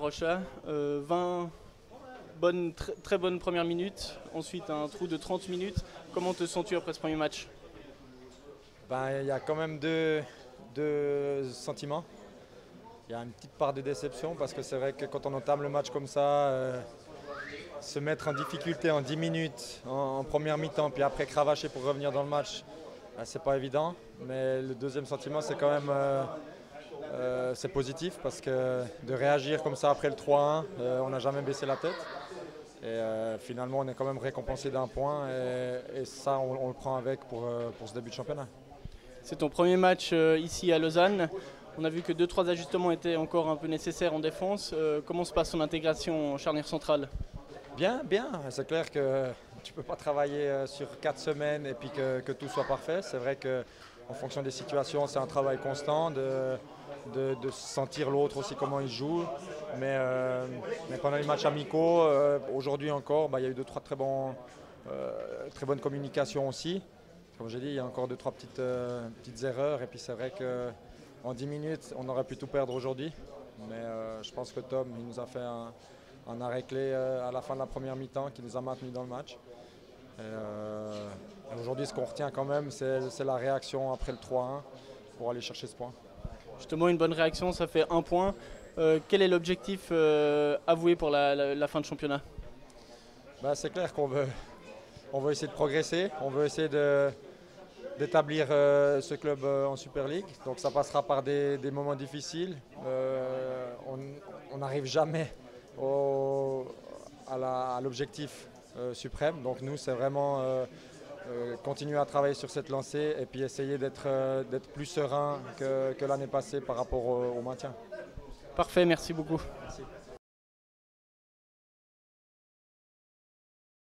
Rocha. 20 très bonnes premières minutes, ensuite un trou de 30 minutes. Comment te sens-tu après ce premier match? Il y a quand même deux sentiments. Il y a une petite part de déception parce que c'est vrai que quand on entame le match comme ça, se mettre en difficulté en 10 minutes en première mi-temps, puis après cravacher pour revenir dans le match, c'est pas évident. Mais le deuxième sentiment, c'est quand même c'est positif parce que de réagir comme ça après le 3-1, on n'a jamais baissé la tête. Et finalement, on est quand même récompensé d'un point et ça, on le prend avec pour ce début de championnat. C'est ton premier match ici à Lausanne. On a vu que 2-3 ajustements étaient encore un peu nécessaires en défense. Comment se passe ton intégration en charnière centrale? Bien, bien. C'est clair que tu ne peux pas travailler sur 4 semaines et puis que tout soit parfait. C'est vrai qu'en fonction des situations, c'est un travail constant de sentir l'autre aussi comment il joue. Mais pendant les matchs amicaux, aujourd'hui encore, il y a eu 2-3 très bonnes communications aussi. Comme j'ai dit, il y a encore 2-3 petites erreurs. Et puis c'est vrai qu'en 10 minutes, on aurait pu tout perdre aujourd'hui. Mais je pense que Tom, il nous a fait un arrêt clé à la fin de la première mi-temps qui nous a maintenus dans le match. Aujourd'hui, ce qu'on retient quand même, c'est la réaction après le 3-1 pour aller chercher ce point. Justement, une bonne réaction, ça fait un point. Quel est l'objectif avoué pour la fin de championnat? C'est clair qu'on veut essayer de progresser, on veut essayer d'établir ce club en Super League. Donc ça passera par des moments difficiles. On n'arrive jamais à l'objectif suprême. Donc nous, c'est vraiment continuer à travailler sur cette lancée et puis essayer d'être plus serein que l'année passée par rapport au maintien. Parfait, merci beaucoup. Merci.